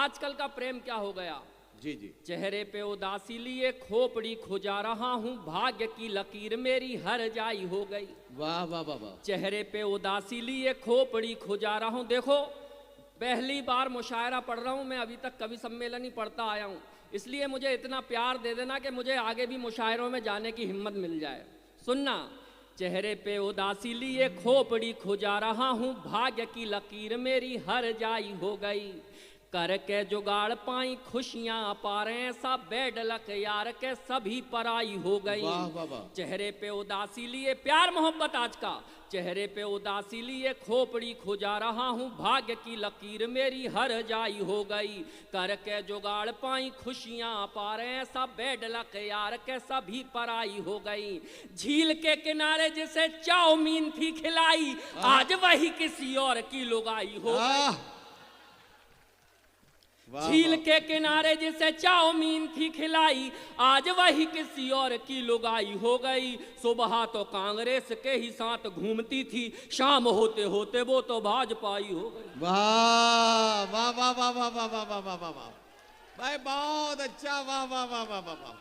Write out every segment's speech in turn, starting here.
आजकल का प्रेम क्या हो गया। जी जी। चेहरे पे उदासी लिए खोपड़ी खुजा रहा हूँ, भाग्य की लकीर मेरी हर जाई हो गई। वाह वाह वाह वाह। चेहरे पे उदासी लिए खोपड़ी खुजा रहा हूँ। देखो, पहली बार मुशायरा पढ़ रहा हूँ मैं, अभी तक कवि सम्मेलन ही पढ़ता आया हूँ, इसलिए मुझे इतना प्यार दे देना कि मुझे आगे भी मुशायरों में जाने की हिम्मत मिल जाए। सुनना, चेहरे पे उदासी लिए खोपड़ी खुजा रहा हूँ, भाग्य की लकीर मेरी हर जाई हो गई। करके जुगाड़ पाई खुशियां पारे, ऐसा बेड लक यार के सभी पराई हो गई। वाह वाह वाह। चेहरे पे उदासी लिए, प्यार मोहब्बत आज का, चेहरे पे उदासी लिए खोपड़ी खुजा रहा हूँ, भाग्य की लकीर मेरी हर जाई हो गई। करके जुगाड़ पाई खुशियां पारे, ऐसा बेड लक यार के सभी पराई हो गई। झील के किनारे जिसे चाउमीन थी खिलाई, आज वही किसी और की लुगाई हो गई। झील के किनारे जिसे चाउमीन थी खिलाई, आज वही किसी और की लुगाई हो गई। सुबह तो कांग्रेस के ही साथ घूमती थी, शाम होते होते वो तो भाजपाई हो गई। वाह वाह वाह वाह वाह वाह वाह वाह वाह वाह वाह भाई, बहुत अच्छा। वाह वाह वाह वाह वाह वाह।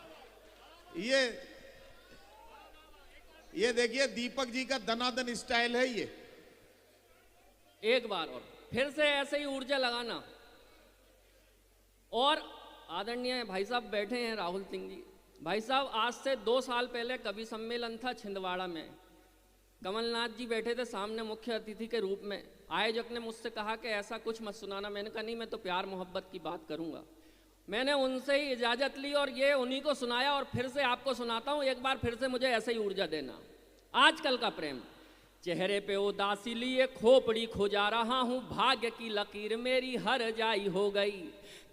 ये देखिए दीपक जी का दनादन स्टाइल है ये। एक बार और फिर से ऐसे ही ऊर्जा लगाना। और आदरणीय भाई साहब बैठे हैं, राहुल सिंह जी भाई साहब, आज से 2 साल पहले कवि सम्मेलन था छिंदवाड़ा में, कमलनाथ जी बैठे थे सामने मुख्य अतिथि के रूप में। आयोजक ने मुझसे कहा कि ऐसा कुछ मत सुनाना। मैंने कहा नहीं, मैं तो प्यार मोहब्बत की बात करूंगा। मैंने उनसे ही इजाज़त ली और ये उन्हीं को सुनाया, और फिर से आपको सुनाता हूँ। एक बार फिर से मुझे ऐसे ही ऊर्जा देना। आजकल का प्रेम, चेहरे पे उदासी लिए खोपड़ी खुजा रहा हूँ, भाग्य की लकीर मेरी हर जाई हो गई।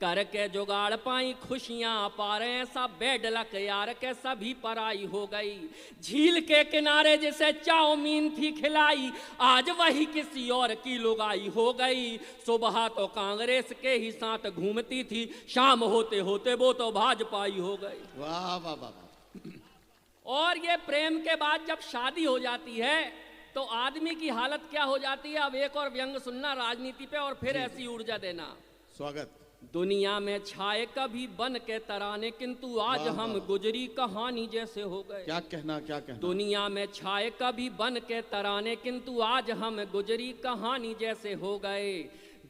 करके जुगाड़ पाई खुशियां पारे, ऐसा बेड लक यार के सभी पराई हो गई। झील के किनारे जिसे चाउमीन थी खिलाई, आज वही किसी और की लुगाई हो गई। सुबह तो कांग्रेस के ही साथ घूमती थी, शाम होते होते वो तो भाजपाई हो गई। वाह वाह वाह। और ये प्रेम के बाद जब शादी हो जाती है तो आदमी की हालत क्या हो जाती है। अब एक और व्यंग सुनना राजनीति पे, और फिर ऐसी ऊर्जा देना। स्वागत। दुनिया में छाए कभी बन के तराने, किंतु आज हम गुजरी कहानी जैसे हो गए। क्या कहना, क्या कहना। दुनिया में छाए कभी बन के तराने, किंतु आज हम गुजरी कहानी जैसे हो गए।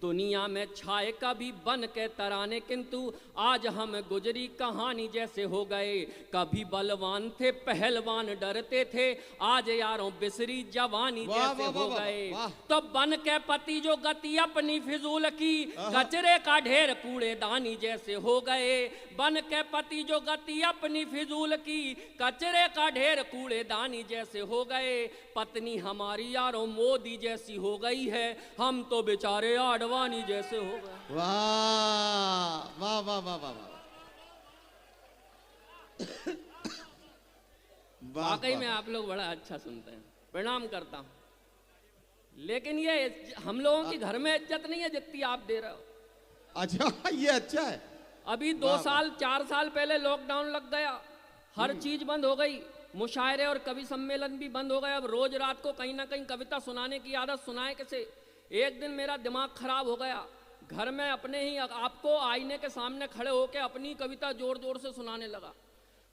दुनिया में छाए कभी बन के तराने, किंतु आज हम गुजरी कहानी जैसे हो गए। कभी बलवान थे पहलवान डरते थे, आज यारों बिसरी जवानी जैसे हो गए। तो बन के पति जो गति अपनी फिजूल की, कचरे का ढेर कूड़ेदानी जैसे हो गए। बन के पति जो गति अपनी फिजूल की, कचरे का ढेर कूड़ेदानी जैसे हो गए। पत्नी हमारी यारों मोदी जैसी हो गई है, हम तो बेचारे आडवाणी जैसे हो गए। वाह वाह वाह वाह वाह। वाकई में आप लोग बड़ा अच्छा सुनते हैं, प्रणाम करता हूं। लेकिन ये हम लोगों की घर में इज्जत नहीं है जितनी आप दे रहे हो। अच्छा, ये अच्छा है। अभी 2 साल 4 साल पहले लॉकडाउन लग गया, हर चीज बंद हो गई, मुशायरे और कवि सम्मेलन भी बंद हो गए। अब रोज रात को कहीं ना कहीं कविता सुनाने की आदत, सुनाए कैसे। एक दिन मेरा दिमाग खराब हो गया, घर में अपने ही आपको आईने के सामने खड़े होकर अपनी कविता जोर जोर से सुनाने लगा।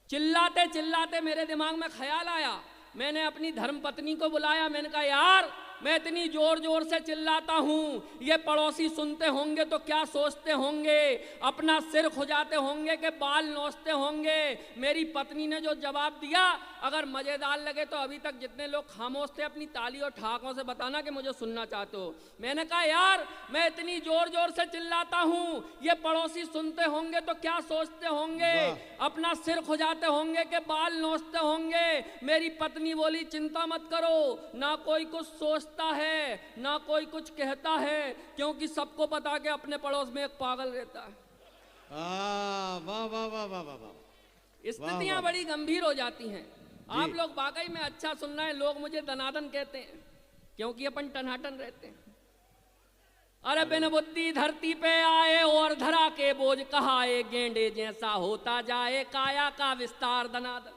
चिल्लाते चिल्लाते मेरे दिमाग में ख्याल आया, मैंने अपनी धर्मपत्नी को बुलाया। मैंने कहा यार, मैं इतनी जोर जोर से चिल्लाता हूँ, ये पड़ोसी सुनते होंगे तो क्या सोचते होंगे, अपना सिर खुजाते होंगे कि बाल नोचते होंगे। मेरी पत्नी ने जो जवाब दिया, अगर मज़ेदार लगे तो अभी तक जितने लोग खामोश थे अपनी ताली और ठहाकों से बताना कि मुझे सुनना चाहते हो। मैंने कहा यार, मैं इतनी जोर जोर से चिल्लाता हूँ, ये पड़ोसी सुनते होंगे तो क्या सोचते होंगे, अपना सिर खुजाते होंगे कि बाल नोचते होंगे। मेरी पत्नी बोली चिंता मत करो, ना कोई कुछ सोचता है ना कोई कुछ कहता है, क्योंकि सबको पता कि अपने पड़ोस में एक पागल रहता है। वाह वाह वाह वाह वाह। स्थितियां बड़ी गंभीर हो जाती हैं। आप लोग वाकई में अच्छा सुन रहे हैं। लोग मुझे दनादन कहते हैं क्योंकि अपन टनाटन रहते हैं। अरे बिन बुद्धि धरती पे आए और धरा के बोझ कहाए, गेंडे जैसा होता जाए काया का विस्तार दनादन।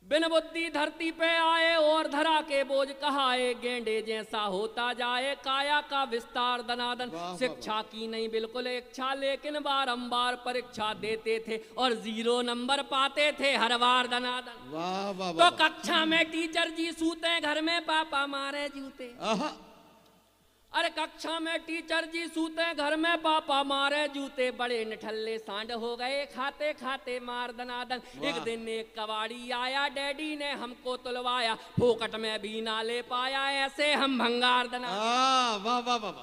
बिन बुद्धि धरती पे आए और धरा के बोझ कहाए, गेंडे जैसा होता जाए काया का विस्तार दनादन। वाह, वाह, शिक्षा की नहीं बिल्कुल इच्छा, लेकिन बारंबार परीक्षा देते थे और 0 नंबर पाते थे हर बार दनादन। वाह वाह तो वाह। कक्षा में टीचर जी सूते, घर में पापा मारे जूते। आहा, अरे कक्षा में टीचर जी सूते, घर में पापा मारे जूते। बड़े निठल्ले सांड हो गए खाते खाते मार दनादन। वाह। एक दिन एक कबाड़ी आया, डैडी ने हमको तुलवाया, फोकट में भी ना ले पाया, ऐसे हम भंगार दनादन। वाह वाह वाह वाह।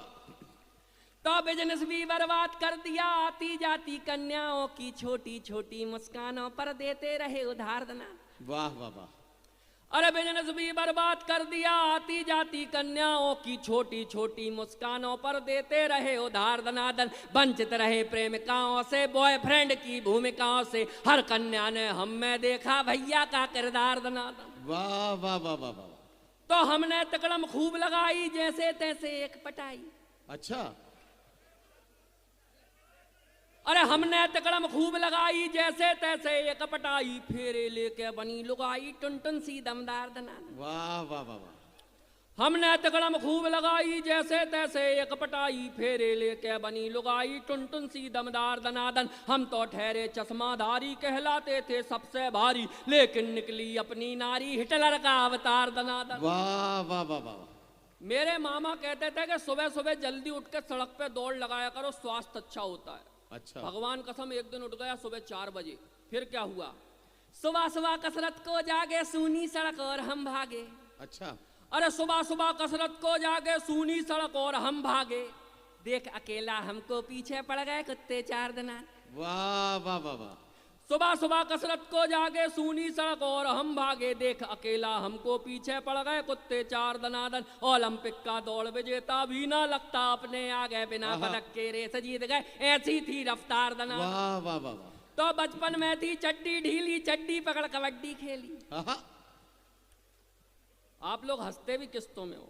तो बिजनेस भी बर्बाद कर दिया, आती जाती कन्याओं की छोटी छोटी मुस्कानों पर देते रहे उधार दनादन। वाह वाह वाह। अरे बिजनेस भी बर्बाद कर दिया, आती जाती कन्याओं की छोटी छोटी मुस्कानों पर देते रहे उधार दनादन। वंचित रहे प्रेमिकाओं से, बॉयफ्रेंड की भूमिकाओं से, हर कन्या ने हम में देखा भैया का किरदार दनादन। वाह वाह वाह वाह वाह। तो हमने तकड़म खूब लगाई, जैसे तैसे एक पटाई। अच्छा, अरे हमने तकड़म खूब लगाई, जैसे तैसे एक पटाई, फेरे लेके बनी लुगाई टुनटुन सी दमदार दनादन। वाह वाह वाह वाह। हमने तकड़म खूब लगाई, जैसे तैसे एक पटाई, फेरे लेके बनी लुगाई टुनटुन सी दमदार दनादन। हम तो ठहरे चश्माधारी, कहलाते थे सबसे भारी, लेकिन निकली अपनी नारी हिटलर का अवतार दनादन। वाह वाह वाह वाह। मेरे मामा कहते थे कि सुबह सुबह जल्दी उठ के सड़क पे दौड़ लगाया करो, स्वास्थ्य अच्छा होता है। अच्छा, भगवान कसम एक दिन उठ गया सुबह 4 बजे। फिर क्या हुआ, सुबह सुबह कसरत को जागे, सूनी सड़क और हम भागे। अच्छा, अरे सुबह सुबह कसरत को जागे, सूनी सड़क और हम भागे, देख अकेला हमको पीछे पड़ गए कुत्ते 4 दनादन। वाह वाह वाह वाह। सुबह सुबह कसरत को जागे, सूनी सड़क और हम भागे, देख अकेला हमको पीछे पड़ गए कुत्ते 4 दनादन। ओलंपिक का दौड़ विजेता भी ना लगता अपने आगे, बिना पदक के रेस जीत गए, ऐसी थी रफ्तार दनादन। वाह वाह वाह वाह। तो बचपन में थी चड्डी ढीली, चड्डी पकड़ कबड्डी खेली। आहा, आप लोग हंसते भी किस्तों में हो।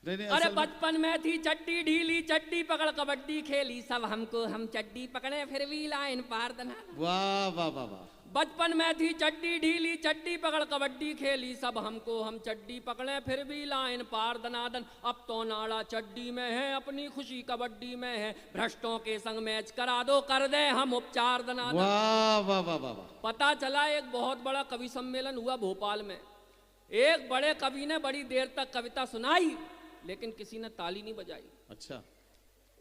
नहीं नहीं, अरे असल में- बचपन में थी चड्डी ढीली, चड्डी पकड़ कबड्डी खेली, सब हमको हम चड्डी पकड़े फिर भी लाइन पार दनादन। वाह वाह वाह वाह। बचपन में थी चड्डी ढीली, चड्डी पकड़ कबड्डी खेली, सब हमको हम चड्डी पकड़े फिर भी लाइन पार दनादन। अब तो नाड़ा चड्डी में है, अपनी खुशी कबड्डी में है, भ्रष्टों के संग मैच करा दो, कर दे हम उपचार दनादन। वाह वाह वाह वाह वाह। पता चला एक बहुत बड़ा कवि सम्मेलन हुआ भोपाल में। एक बड़े कवि ने बड़ी देर तक कविता सुनाई, लेकिन किसी ने ताली नहीं बजाई। अच्छा,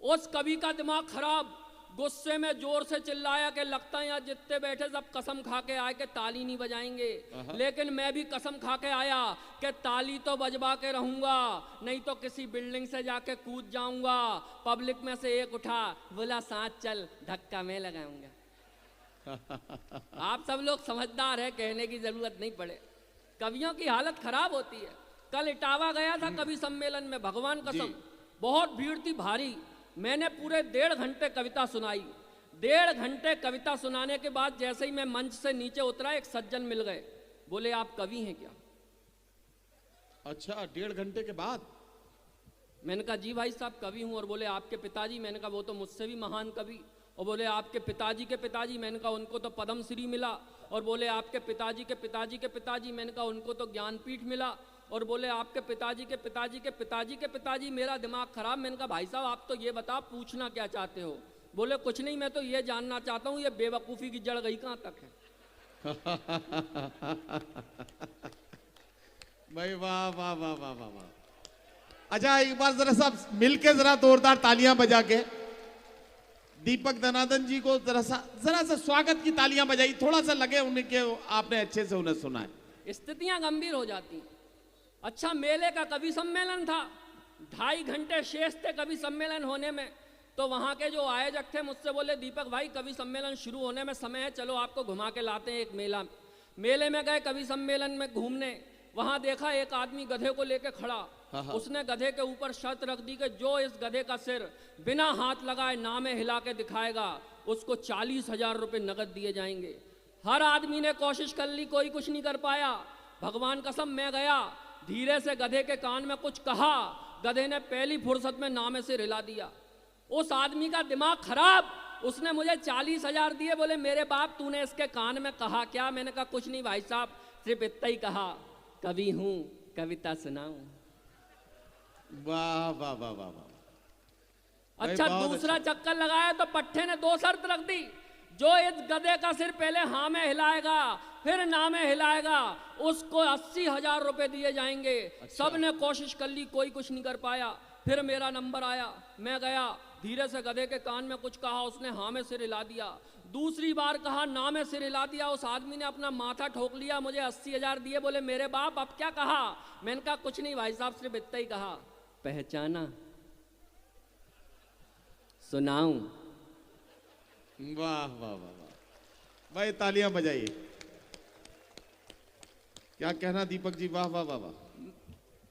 उस कवि का दिमाग खराब, गुस्से में जोर से चिल्लाया कि लगता है यहाँ जितने बैठे सब कसम खा के आए कि ताली नहीं बजाएंगे, लेकिन मैं भी कसम खा के आया कि ताली तो बजवा के रहूंगा, नहीं तो किसी बिल्डिंग से जाके कूद जाऊंगा। पब्लिक में से एक उठा, बोला साथ चल, धक्का मैं लगाऊंगा। आप सब लोग समझदार है, कहने की जरूरत नहीं पड़े। कवियों की हालत खराब होती है। कल इटावा गया था कवि सम्मेलन में, भगवान कसम बहुत भीड़ थी भारी। मैंने पूरे 1.5 घंटे कविता सुनाई। 1.5 घंटे कविता सुनाने के बाद जैसे ही मैं मंच से नीचे उतरा, एक सज्जन मिल गए, बोले आप कवि हैं क्या? अच्छा, 1.5 घंटे के बाद? मैंने कहा जी भाई साहब कवि हूँ। और बोले आपके पिताजी? मैंने कहा वो तो मुझसे भी महान कवि। और बोले आपके पिताजी के पिताजी? मैंने कहा उनको तो पद्म श्री मिला। और बोले आपके पिताजी के पिताजी के पिताजी? मैंने कहा उनको तो ज्ञानपीठ मिला। और बोले आपके पिताजी के पिताजी के पिताजी के पिताजी? मेरा दिमाग खराब। मैंने कहा भाई साहब आप तो ये बता, पूछना क्या चाहते हो? बोले कुछ नहीं, मैं तो ये जानना चाहता हूँ ये बेवकूफ़ी की जड़ गई कहाँ तक है। भाई वाह वाह वाह वाह वाह वाह। अच्छा, एक बार जरा सब मिलके जरा जोरदार तालियां बजा के दीपक दनादन जी को जरा सा स्वागत की तालियां बजाई। थोड़ा सा लगे उन्हें कि आपने अच्छे से उन्हें सुना है। स्थितियां गंभीर हो जाती। अच्छा, मेले का कवि सम्मेलन था, 2.5 घंटे शेष थे कवि सम्मेलन होने में। तो वहाँ के जो आयोजक थे मुझसे बोले दीपक भाई कवि सम्मेलन शुरू होने में समय है, चलो आपको घुमा के लाते हैं एक मेला। मेले में गए कवि सम्मेलन में घूमने। वहाँ देखा एक आदमी गधे को लेके खड़ा। उसने गधे के ऊपर शर्त रख दी कि जो इस गधे का सिर बिना हाथ लगाए नामे हिला के दिखाएगा उसको 40,000 रुपये नगद दिए जाएंगे। हर आदमी ने कोशिश कर ली, कोई कुछ नहीं कर पाया। भगवान कसम मैं गया, धीरे से गधे के कान में कुछ कहा, गधे ने पहली फुर्सत में नामे से हिला दिया। उस आदमी का दिमाग खराब, उसने मुझे 40,000 दिए, बोले मेरे बाप तूने इसके कान में कहा क्या? मैंने कहा कुछ नहीं भाई साहब, सिर्फ इतना ही कहा, कवि हूं, कविता सुनाऊं। वाह वाह वाह वाह वाह। अच्छा, बहुत दूसरा चक्कर लगाया तो पट्टे ने 2 शर्त रख दी, जो इस गधे का सिर पहले हाँ में हिलाएगा फिर ना में हिलाएगा उसको 80,000 रुपए दिए जाएंगे। सबने कोशिश कर ली, कोई कुछ नहीं कर पाया। फिर मेरा नंबर आया, मैं गया, धीरे से गधे के कान में कुछ कहा, उसने हाँ में सिर हिला दिया। दूसरी बार कहा, ना में सिर हिला दिया। उस आदमी ने अपना माथा ठोक लिया, मुझे 80,000 दिए, बोले मेरे बाप अब क्या कहा? मैंने कहा कुछ नहीं भाई साहब, सिर्फ इतना ही कहा, पहचाना, सुनाऊं। वाह वाह वाह वाह भाई, तालियां बजाइए। क्या कहना दीपक जी? वाह वाह वाह वाह।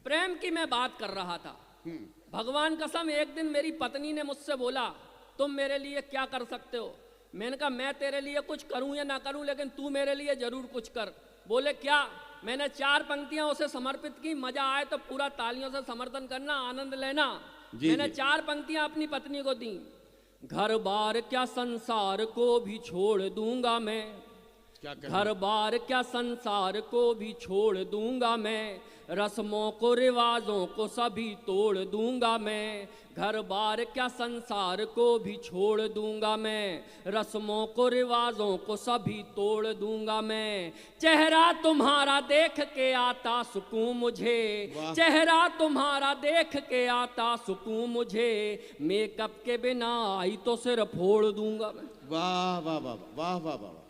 प्रेम की मैं बात कर रहा था। भगवान कसम, एक दिन मेरी पत्नी ने मुझसे बोला तुम मेरे लिए क्या कर सकते हो? मैंने कहा मैं तेरे लिए कुछ करूं या ना करूं, लेकिन तू मेरे लिए जरूर कुछ कर। बोले क्या? मैंने 4 पंक्तियां उसे समर्पित की। मजा आए तो पूरा तालियों से समर्थन करना, आनंद लेना। मैंने 4 पंक्तियां अपनी पत्नी को दी। घर बार क्या संसार को भी छोड़ दूंगा मैं, घर बार क्या संसार को भी छोड़ दूंगा मैं, रस्मों को रिवाजों को सभी तोड़ दूंगा मैं। घर बार क्या संसार को भी छोड़ दूंगा मैं, रस्मों को रिवाजों को सभी तोड़ दूंगा मैं। चेहरा तुम्हारा देख के आता सुकून मुझे, चेहरा तुम्हारा देख के आता सुकून मुझे, मेकअप के बिना आई तो सिर फोड़ दूंगा मैं। वाह वाह वाह वाह वाह वाह।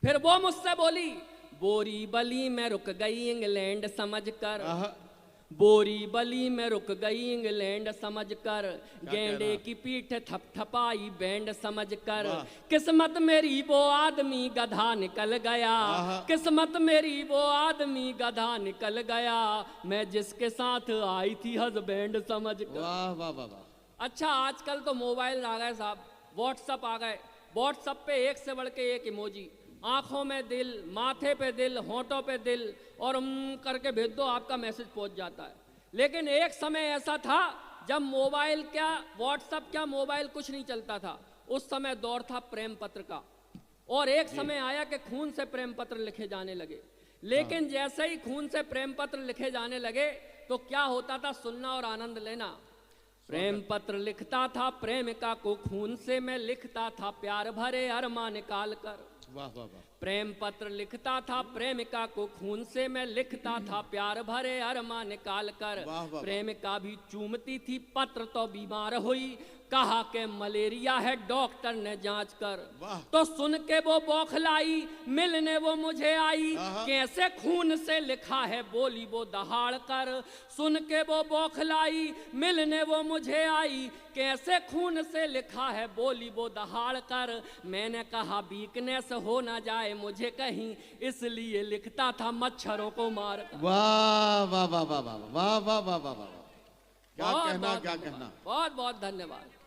फिर वो मुझसे बोली, बोरी बली में रुक गई इंग्लैंड समझकर, बोरी बली में रुक गई इंग्लैंड समझकर, गेंडे की पीठ थपथपाई बैंड समझकर, किस्मत मेरी वो आदमी गधा निकल गया, किस्मत मेरी वो आदमी गधा निकल गया, मैं जिसके साथ आई थी हस्बैंड समझकर। वाह वाह वाह वाह। अच्छा, आजकल तो मोबाइल आ गए साहब, व्हाट्सअप आ गए। व्हाट्सअप पे एक से बढ़ के एक इमोजी, आंखों में दिल, माथे पे दिल, होंठों पे दिल, और करके भेज दो, आपका मैसेज पहुंच जाता है। लेकिन एक समय ऐसा था जब मोबाइल क्या, व्हाट्सअप क्या, मोबाइल कुछ नहीं चलता था। उस समय दौर था प्रेम पत्र का, और एक समय आया कि खून से प्रेम पत्र लिखे जाने लगे। लेकिन जैसे ही खून से प्रेम पत्र लिखे जाने लगे तो क्या होता था, सुनना और आनंद लेना। प्रेम पत्र लिखता था प्रेमिका को खून से, मैं लिखता था प्यार भरे अरमान निकाल कर। वाह वाह वाह। प्रेम पत्र लिखता था प्रेमिका को खून से, मैं लिखता था प्यार भरे अरमान निकाल कर। प्रेमिका भी चूमती थी पत्र तो बीमार हुई, कहा कि मलेरिया है डॉक्टर ने जांच कर। तो सुन के वो बौखलाई, मिलने वो मुझे आई, कैसे खून से लिखा है बोली वो दहाड़ कर। सुन के वो बौखलाई, मिलने वो मुझे आई, कैसे खून से लिखा है बोली वो दहाड़ कर। मैंने कहा वीकनेस हो ना जाए मुझे कहीं, इसलिए लिखता था मच्छरों को मार कर। वाह वाह वाह वाह वाह वाह वाह वाह वाह वाह। क्या कहना, क्या कहना। बहुत बहुत धन्यवाद।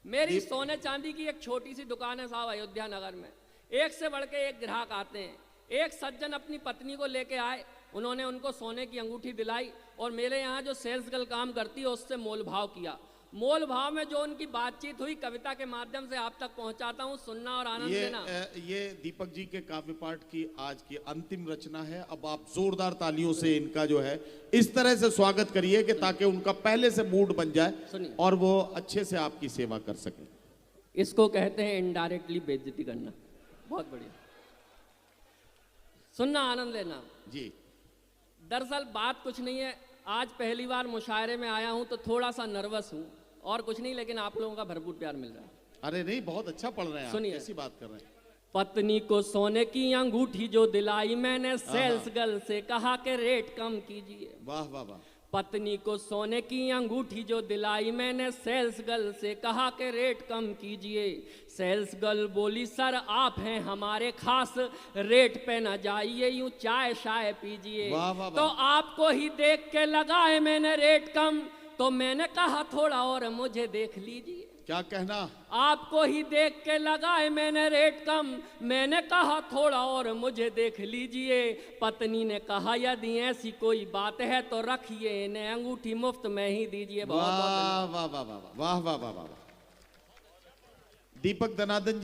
मेरी सोने चांदी की एक छोटी सी दुकान है साहब अयोध्या नगर में। एक से बढ़ के एक ग्राहक आते हैं। एक सज्जन अपनी पत्नी को लेके आए, उन्होंने उनको सोने की अंगूठी दिलाई, और मेरे यहाँ जो सेल्स गर्ल काम करती है उससे मोल भाव किया। मोल भाव में जो उनकी बातचीत हुई, कविता के माध्यम से आप तक पहुंचाता हूं, सुनना और आनंद लेना। ये दीपक जी के काव्य पाठ की आज की अंतिम रचना है। अब आप जोरदार तालियों से इनका जो है इस तरह से स्वागत करिए कि ताकि उनका पहले से मूड बन जाए और वो अच्छे से आपकी सेवा कर सके। इसको कहते हैं इनडायरेक्टली बेइज्जती करना। बहुत बढ़िया, सुनना आनंद लेना जी। दरअसल बात कुछ नहीं है, आज पहली बार मुशायरे में आया हूं तो थोड़ा सा नर्वस हूं, और कुछ नहीं, लेकिन आप लोगों का भरपूर प्यार मिल रहा है। अरे नहीं, बहुत अच्छा पढ़ रहे हैं। सुनिए, कैसी बात कर रहे हैं। पत्नी को सोने की अंगूठी जो दिलाई मैंने, सेल्स गर्ल से कहा कि रेट कम कीजिए। वाह वाह वाह। पत्नी को सोने की अंगूठी जो दिलाई मैंने, सेल्स गर्ल से कहा कि रेट कम कीजिए। सेल्स गर्ल बोली सर आप हैं हमारे खास, रेट पे न जाइए यूं चाय शाय पीजिए। तो आपको ही देख के लगाए मैंने रेट कम, तो मैंने कहा थोड़ा और मुझे देख लीजिए। क्या कहना। आपको ही देख के लगाए मैंने रेट कम, मैंने कहा थोड़ा और मुझे देख लीजिए। पत्नी ने कहा यदि ऐसी कोई बात है तो रखिए, इन्हें अंगूठी मुफ्त में ही दीजिए। वाह वाह वाह वाह वाह वाह वाह वाह। दीपक दनादन जी।